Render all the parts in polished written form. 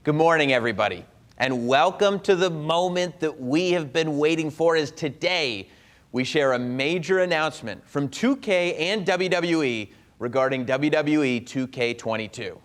Good morning, everybody, and welcome to the moment that we have been waiting for. As today we share a major announcement from 2K and WWE regarding WWE 2K22.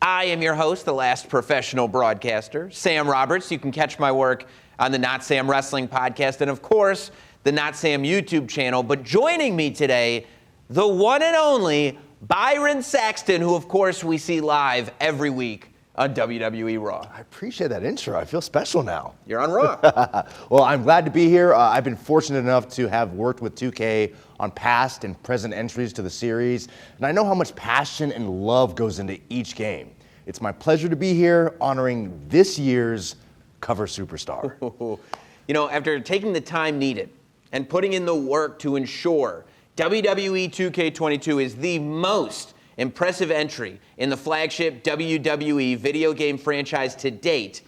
I am your host, the last professional broadcaster, Sam Roberts. You can catch my work on the Not Sam Wrestling podcast and, of course, the Not Sam YouTube channel. But joining me today, the one and only Byron Saxton, who, of course, we see live every week on WWE Raw. I appreciate that intro. I feel special now. You're on Raw. Well, I'm glad to be here. I've been fortunate enough to have worked with 2K on past and present entries to the series, and I know how much passion and love goes into each game. It's my pleasure to be here honoring this year's cover superstar. You know, after taking the time needed and putting in the work to ensure WWE 2K22 is the most impressive entry in the flagship WWE video game franchise to date,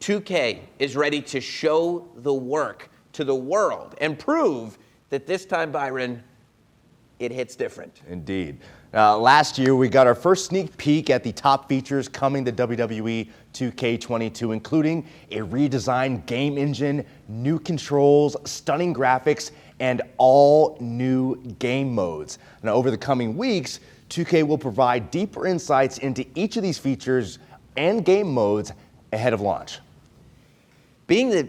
2K is ready to show the work to the world and prove that this time, Byron, it hits different. Indeed. Last year, we got our first sneak peek at the top features coming to WWE 2K22, including a redesigned game engine, new controls, stunning graphics, and all new game modes. Now, over the coming weeks, 2K will provide deeper insights into each of these features and game modes ahead of launch. Being that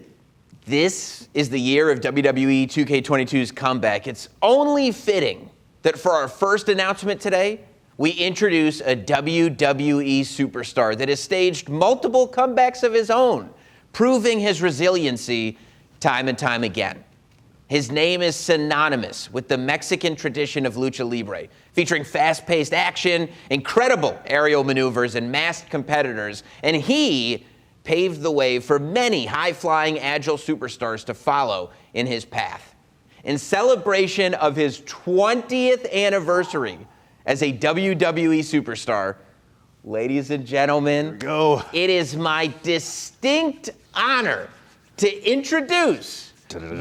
this is the year of WWE 2K22's comeback, it's only fitting that for our first announcement today, we introduce a WWE superstar that has staged multiple comebacks of his own, proving his resiliency time and time again. His name is synonymous with the Mexican tradition of lucha libre, featuring fast-paced action, incredible aerial maneuvers, and masked competitors. And he paved the way for many high-flying, agile superstars to follow in his path. In celebration of his 20th anniversary as a WWE superstar, ladies and gentlemen, here we go. It is my distinct honor to introduce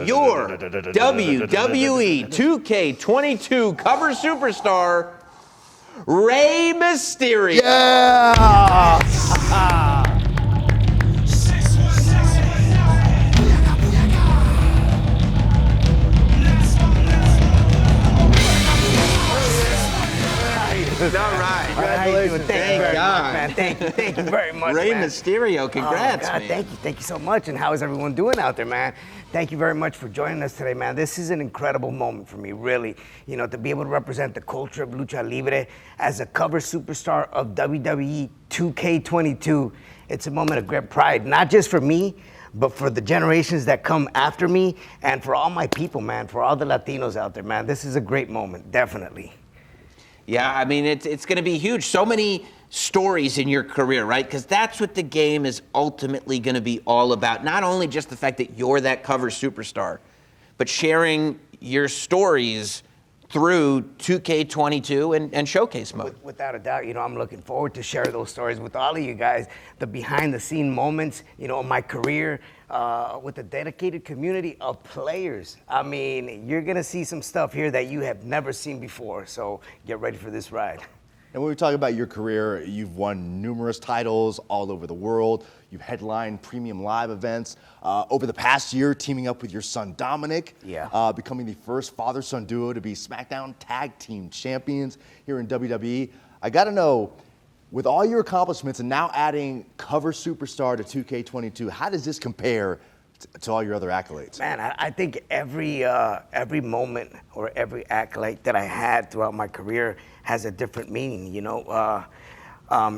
your WWE 2K22 cover superstar, Rey Mysterio. Yeah! All right. Congratulations. Thank you very God. much, man. Thank you very much, Rey man. Mysterio, congrats, Oh, God, man. thank you so much. And how is everyone doing out there, man? Thank you very much for joining us today, man. This is an incredible moment for me, really. You know, to be able to represent the culture of lucha libre as a cover superstar of WWE 2K22. It's a moment of great pride, not just for me, but for the generations that come after me and for all my people, man, for all the Latinos out there, man. This is a great moment, definitely. Yeah, I mean, it's going to be huge. So many stories in your career, right? Because that's what the game is ultimately going to be all about. Not only just the fact that you're that cover superstar, but sharing your stories through 2K22 and showcase mode. Without a doubt, you know, I'm looking forward to share those stories with all of you guys, the behind-the-scene moments, you know, of my career, with a dedicated community of players. I mean, you're gonna see some stuff here that you have never seen before, so get ready for this ride. And when we talk about your career, you've won numerous titles all over the world. You've headlined premium live events. Over the past year, teaming up with your son, Dominik. Yeah. Becoming the first father-son duo to be SmackDown Tag Team Champions here in WWE. I gotta know, with all your accomplishments and now adding cover superstar to 2K22, how does this compare to all your other accolades? Man, I think every moment or every accolade that I had throughout my career has a different meaning, you know.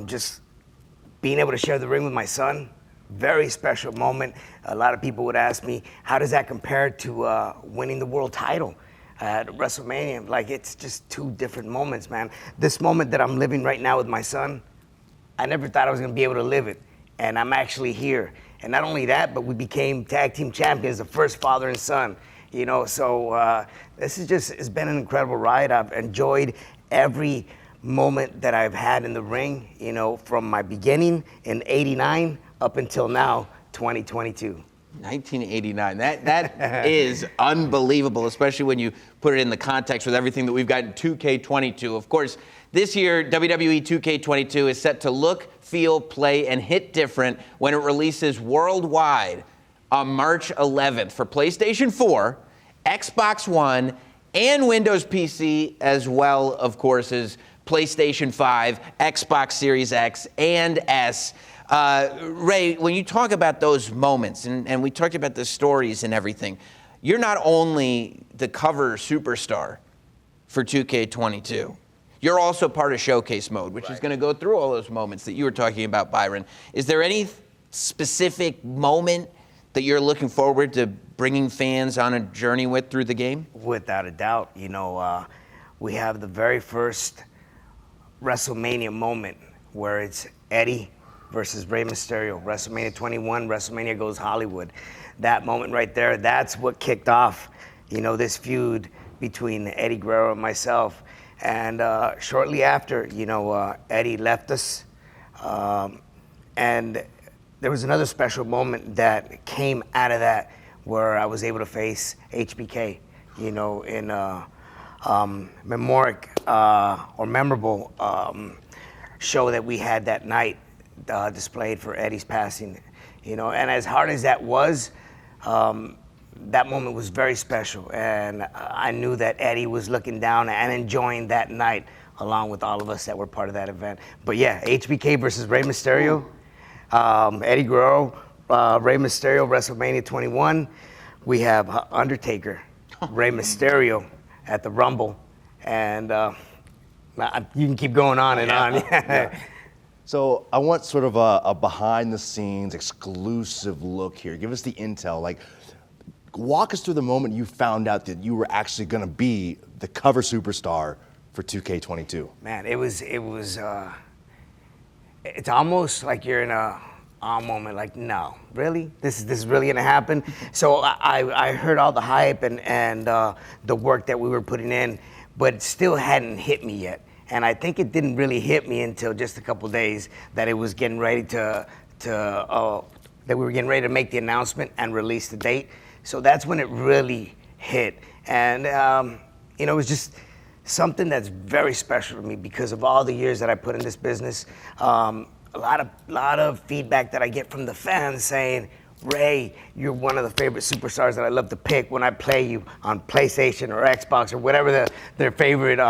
Just being able to share the ring with my son, very special moment. A lot of people would ask me, how does that compare to winning the world title at WrestleMania? Like, it's just two different moments, man. This moment that I'm living right now with my son, I never thought I was gonna be able to live it, and I'm actually here. And not only that, but we became tag team champions, the first father and son, you know. So this is just, it's been an incredible ride. I've enjoyed every moment that I've had in the ring, you know, from my beginning in '89 up until now, 2022. 1989. That is unbelievable, especially when you put it in the context with everything that we've got in 2K22. Of course, This year, WWE 2K22 is set to look, feel, play, and hit different when it releases worldwide on March 11th for PlayStation 4, Xbox One, and Windows PC, as well, of course, as PlayStation 5, Xbox Series X, and S. Ray, when you talk about those moments, and we talked about the stories and everything, you're not only the cover superstar for 2K22, you're also part of Showcase Mode, which is going to go through all those moments that you were talking about, Byron. Is there any specific moment that you're looking forward to bringing fans on a journey with through the game? Without a doubt. You know, we have the very first WrestleMania moment where it's Eddie versus Rey Mysterio. WrestleMania 21, WrestleMania Goes Hollywood. That moment right there, that's what kicked off, you know, this feud between Eddie Guerrero and myself. And shortly after, you know, Eddie left us. And there was another special moment that came out of that where I was able to face HBK, you know, in memorable show that we had that night displayed for Eddie's passing, you know. And as hard as that was, that moment was very special, and I knew that Eddie was looking down and enjoying that night along with all of us that were part of that event. But yeah, HBK versus Rey Mysterio, Eddie Guerrero, Rey Mysterio, WrestleMania 21. We have Undertaker, Rey Mysterio at the Rumble, and you can keep going on and on. Yeah. So I want sort of a behind-the-scenes exclusive look here. Give us the intel. Like, walk us through the moment you found out that you were actually going to be the cover superstar for 2K22. Man, it's almost like you're in a moment. Like, no, really, this is really going to happen. So I heard all the hype and the work that we were putting in, but it still hadn't hit me yet. And I think it didn't really hit me until just a couple days that it was getting ready that we were getting ready to make the announcement and release the date. So that's when it really hit. And, you know, it was just something that's very special to me because of all the years that I put in this business. A lot of feedback that I get from the fans saying, Ray, you're one of the favorite superstars that I love to pick when I play you on PlayStation or Xbox or whatever their favorite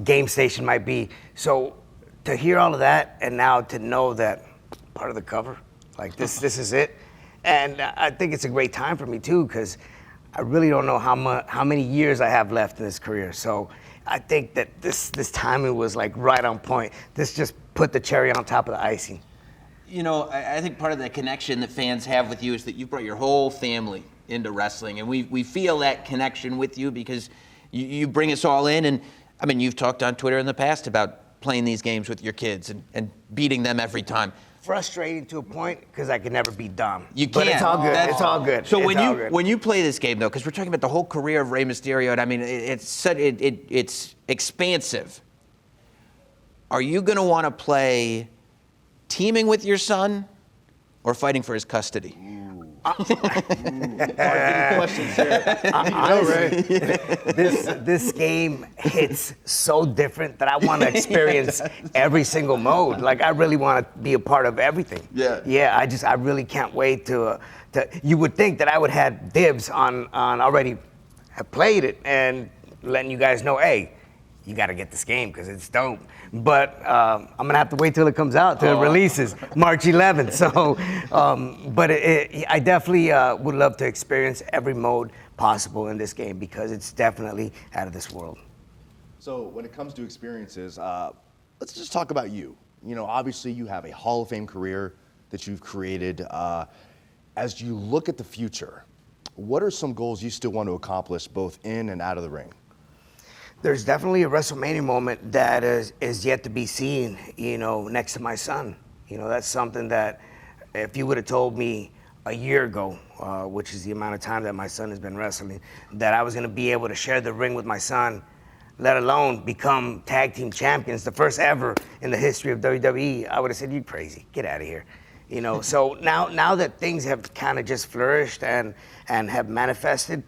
game station might be. So to hear all of that and now to know that part of the cover, like this is it. And I think it's a great time for me too, because I really don't know how many years I have left in this career. So I think that this timing was like right on point. This just put the cherry on top of the icing. You know, I think part of the connection that fans have with you is that you brought your whole family into wrestling, and we feel that connection with you because you bring us all in. And I mean, you've talked on Twitter in the past about playing these games with your kids and beating them every time. Frustrating to a point because I could never beat Dom. You can't. But it's all good. It's all good. So when you play this game though, because we're talking about the whole career of Rey Mysterio, and I mean it's expansive. Are you going to want to play teaming with your son or fighting for his custody? Questions here. Honestly, this game hits so different that I want to experience every single mode. Like, I really want to be a part of everything. Yeah. Yeah, I really can't wait to. You would think that I would have dibs on already have played it and letting you guys know, hey, you got to get this game because it's dope. But I'm going to have to wait till it comes out, till it releases March 11th. So, but I definitely would love to experience every mode possible in this game because it's definitely out of this world. So when it comes to experiences, let's just talk about you. You know, obviously you have a Hall of Fame career that you've created. As you look at the future, what are some goals you still want to accomplish both in and out of the ring? There's definitely a WrestleMania moment that is yet to be seen, you know, next to my son. You know, that's something that if you would have told me a year ago, which is the amount of time that my son has been wrestling, that I was going to be able to share the ring with my son, let alone become tag team champions, the first ever in the history of WWE, I would have said, you crazy, get out of here. You know, so now that things have kind of just flourished and have manifested,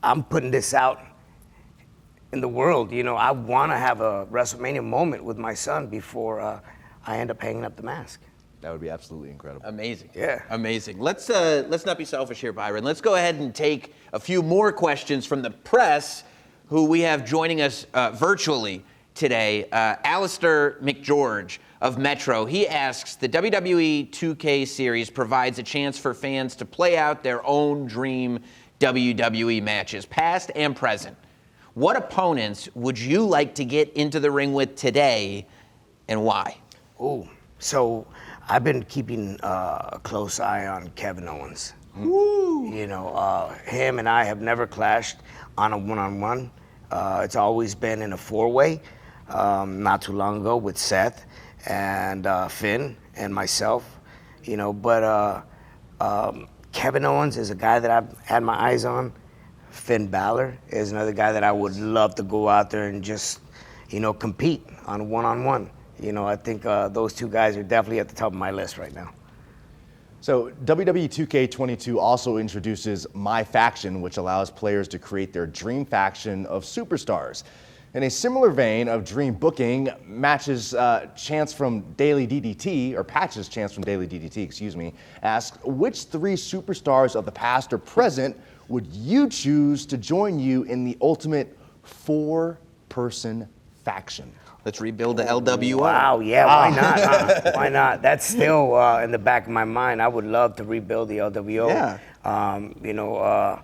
I'm putting this out in the world. You know, I want to have a WrestleMania moment with my son before I end up hanging up the mask. That would be absolutely incredible. Amazing. Yeah. Amazing. Let's not be selfish here, Byron. Let's go ahead and take a few more questions from the press, who we have joining us virtually today. Alistair McGeorge of Metro. He asks, the WWE 2K series provides a chance for fans to play out their own dream WWE matches, past and present. What opponents would you like to get into the ring with today, and why? Oh, so I've been keeping a close eye on Kevin Owens. Woo. You know, him and I have never clashed on a one-on-one. It's always been in a four-way, not too long ago with Seth and Finn and myself. You know, but Kevin Owens is a guy that I've had my eyes on. Finn Balor is another guy that I would love to go out there and just, you know, compete on a one-on-one. You know, I think those two guys are definitely at the top of my list right now. So WWE 2K22 also introduces MyFaction, which allows players to create their dream faction of superstars. In a similar vein of dream booking, matches Chance from Daily DDT, or Patches Chance from Daily DDT, excuse me, asks, which three superstars of the past or present would you choose to join you in the ultimate four-person faction? Let's rebuild the LWO. Wow, yeah, why not? Huh? Why not? That's still in the back of my mind. I would love to rebuild the LWO. Yeah. You know,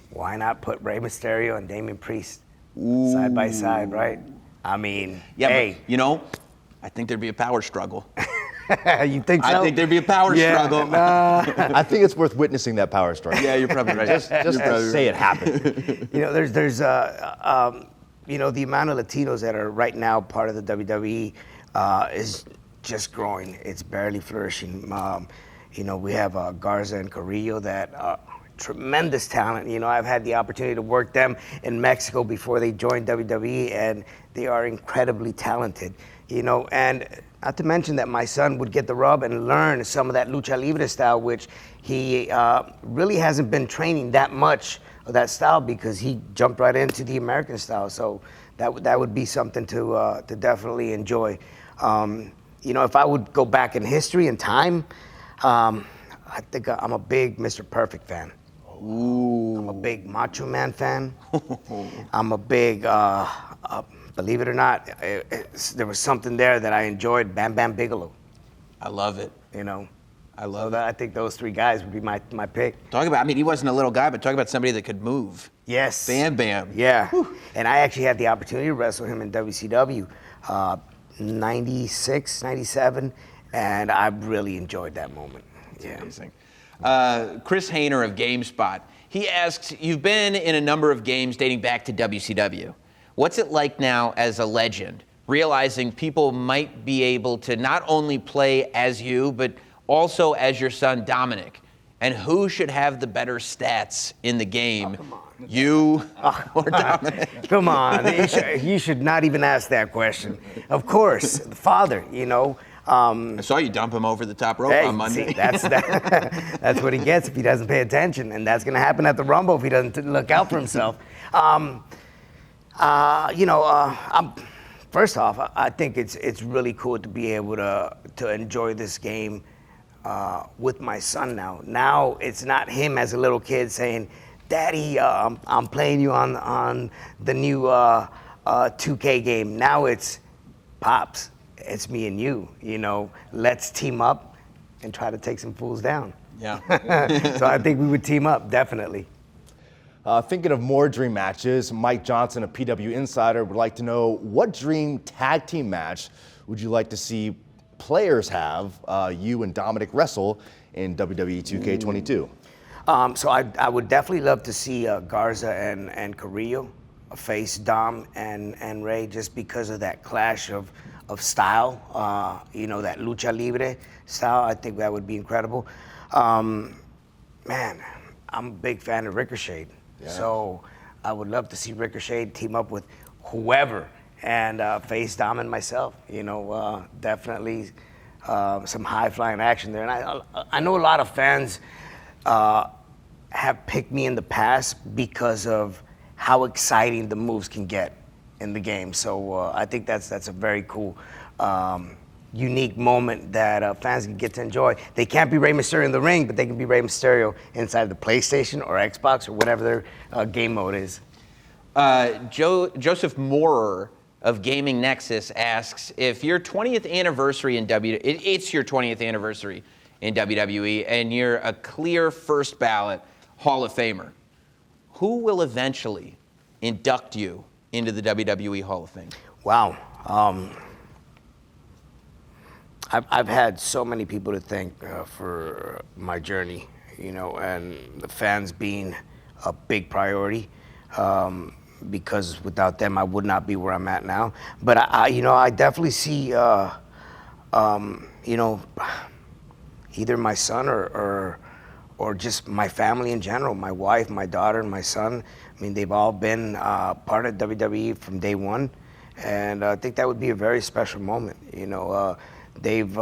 why not put Rey Mysterio and Damian Priest side by side, right? I mean, Yeah, hey. but, you know, I think there'd be a power struggle. You think so? I think there'd be a power struggle. I think it's worth witnessing that power struggle. Yeah, you're probably right. Just say it happened. You know, there's you know, the amount of Latinos that are right now part of the WWE is just growing. It's barely flourishing. You know, we have Garza and Carrillo that are tremendous talent. You know, I've had the opportunity to work them in Mexico before they joined WWE, and they are incredibly talented. You know, and not to mention that my son would get the rub and learn some of that lucha libre style, which he really hasn't been training that much of that style because he jumped right into the American style. So that would be something to definitely enjoy. You know, if I would go back in history and time, I think I'm a big Mr. Perfect fan. Ooh. I'm a big Macho Man fan. I'm a big, believe it or not, there was something there that I enjoyed, Bam Bam Bigelow. I love it. You know, I love I think those three guys would be my pick. Talk about, I mean, he wasn't a little guy, but talk about somebody that could move. Yes. Bam Bam. Yeah. And I actually had the opportunity to wrestle him in WCW, 96, 97, and I really enjoyed that moment. Yeah. Amazing. Chris Hayner of GameSpot, he asks, you've been in a number of games dating back to WCW. What's it like now as a legend, realizing people might be able to not only play as you, but also as your son Dominik? And who should have the better stats in the game, you or Dominik? Come on, you should not even ask that question. Of course, the father, you know. I saw you dump him over the top rope on Monday. See, that's what he gets if he doesn't pay attention, and that's going to happen at the Rumble if he doesn't look out for himself. You know, first off, I think it's really cool to be able to enjoy this game with my son now. Now it's not him as a little kid saying, "Daddy, I'm playing you on the new 2K game." Now it's, "Pops, it's me and you. You know, let's team up and try to take some fools down." Yeah. So I think we would team up, definitely. Thinking of more dream matches, Mike Johnson of PW Insider would like to know, what dream tag team match would you like to see players have you and Dominik wrestle in WWE 2K22? So I would definitely love to see Garza and Carrillo face Dom and Rey, just because of that clash of style, you know, that lucha libre style. I think that would be incredible. Man, I'm a big fan of Ricochet. Yeah. So I would love to see Ricochet team up with whoever and face Dom and myself. You know, definitely some high-flying action there. And I know a lot of fans have picked me in the past because of how exciting the moves can get in the game. So I think that's a very cool, unique moment that fans can get to enjoy. They can't be Rey Mysterio in the ring, but they can be Rey Mysterio inside the PlayStation or Xbox or whatever their game mode is. Joseph Moorer of Gaming Nexus asks, if your 20th anniversary in it's your 20th anniversary in WWE, and you're a clear first ballot Hall of Famer, who will eventually induct you into the WWE Hall of Fame? Wow. I've had so many people to thank for my journey, you know, and the fans being a big priority, because without them, I would not be where I'm at now. But I definitely see, you know, either my son or just my family in general, my wife, my daughter, and my son. I mean, they've all been part of WWE from day one, and I think that would be a very special moment. You know, they've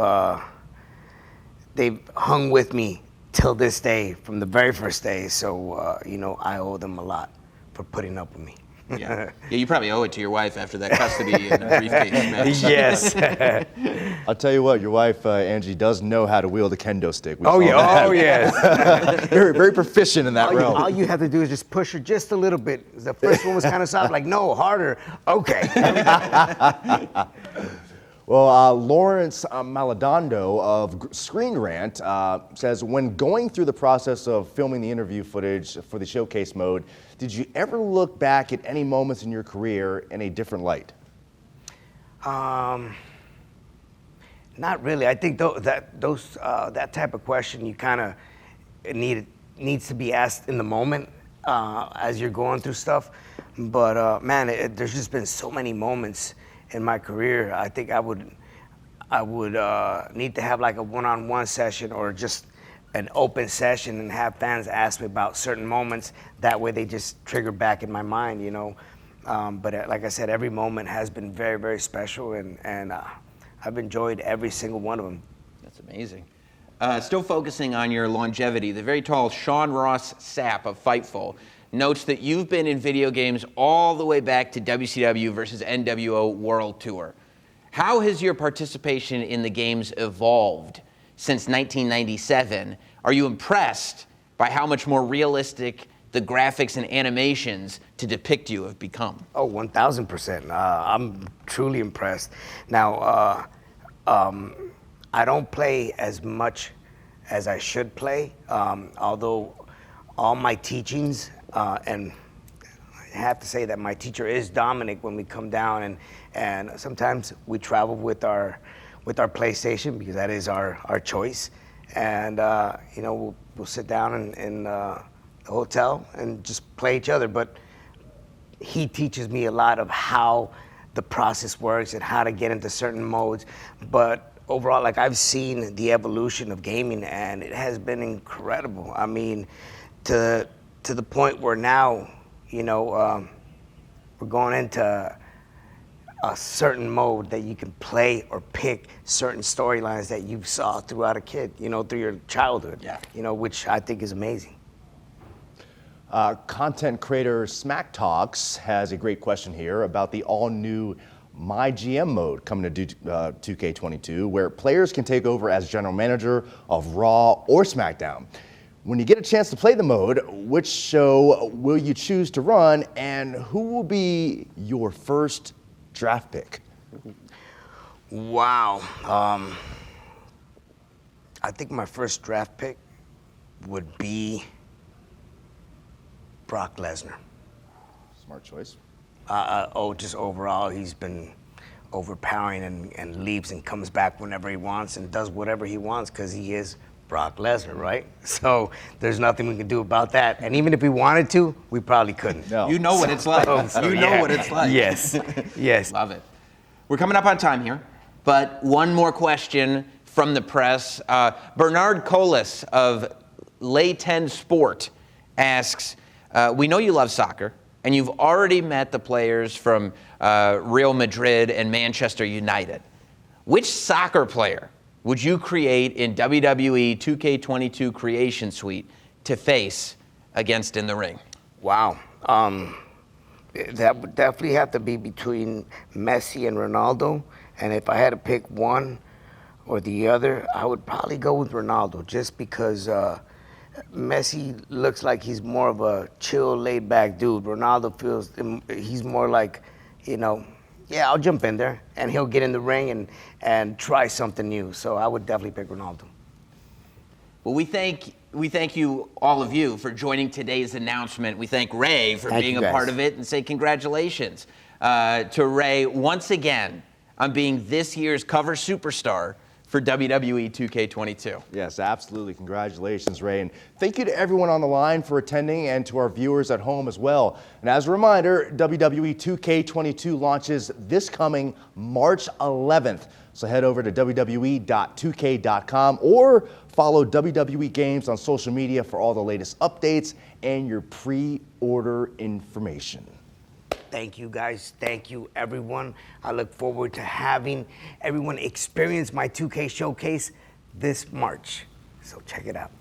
hung with me till this day, from the very first day. So you know, I owe them a lot for putting up with me. Yeah, you probably owe it to your wife after that custody and briefcase match. Yes. I'll tell you what, your wife, Angie, does know how to wield a kendo stick. We Oh, saw yeah. that. Oh, yes. Very, very proficient in that realm. All you have to do is just push her just a little bit. The first one was kind of soft, like, no, harder. Okay. Well, Lawrence Maladondo of Screen Rant says, when going through the process of filming the interview footage for the showcase mode, did you ever look back at any moments in your career in a different light? Not really. I think that type of question you kind of needs to be asked in the moment as you're going through stuff. But man, there's just been so many moments in my career. I think I would need to have like a one-on-one session or just an open session and have fans ask me about certain moments. That way they just trigger back in my mind, you know. But like I said, every moment has been very, very special, and I've enjoyed every single one of them. That's amazing. Still focusing on your longevity, the very tall Sean Ross Sapp of Fightful notes that you've been in video games all the way back to WCW versus NWO World Tour. How has your participation in the games evolved since 1997? Are you impressed by how much more realistic the graphics and animations to depict you have become? Oh, 1,000%. I'm truly impressed. Now, I don't play as much as I should play, although all my teachings, and I have to say that my teacher is Dominik when we come down, and sometimes we travel with our PlayStation because that is our choice, and you know, we'll sit down in the hotel and just play each other. But he teaches me a lot of how the process works and how to get into certain modes. But overall, like, I've seen the evolution of gaming, and it has been incredible. I mean, to the point where now, you know, we're going into a certain mode that you can play or pick certain storylines that you saw throughout a kid, you know, through your childhood. Yeah. You know, which I think is amazing. Content creator Smack Talks has a great question here about the all-new My GM mode coming to 2K22, where players can take over as general manager of Raw or SmackDown. When you get a chance to play the mode, which show will you choose to run, and who will be your first draft pick? Wow. I think my first draft pick would be Brock Lesnar. Smart choice. Just overall, he's been overpowering and leaves and comes back whenever he wants and does whatever he wants because he is Brock Lesnar, right? So there's nothing we can do about that. And even if we wanted to, we probably couldn't. No. You know what it's like. You know what it's like. Yes, yes. Love it. We're coming up on time here, but one more question from the press. Bernard Colas of Lay 10 Sport asks, we know you love soccer, and you've already met the players from Real Madrid and Manchester United. Which soccer player would you create in WWE 2K22 Creation Suite to face against in the ring? Wow. That would definitely have to be between Messi and Ronaldo. And if I had to pick one or the other, I would probably go with Ronaldo, just because Messi looks like he's more of a chill, laid-back dude. Ronaldo feels he's more like, yeah, I'll jump in there, and he'll get in the ring and try something new. So I would definitely pick Ronaldo. Well, we thank you, all of you, for joining today's announcement. We thank Ray for being a part of it, and say congratulations to Ray once again on being this year's cover superstar for WWE 2K22. Yes, absolutely. Congratulations, Ray. And thank you to everyone on the line for attending, and to our viewers at home as well. And as a reminder, WWE 2K22 launches this coming March 11th. So head over to WWE2K.com or follow WWE Games on social media for all the latest updates and your pre-order information. Thank you, guys. Thank you, everyone. I look forward to having everyone experience my 2K showcase this March. So check it out.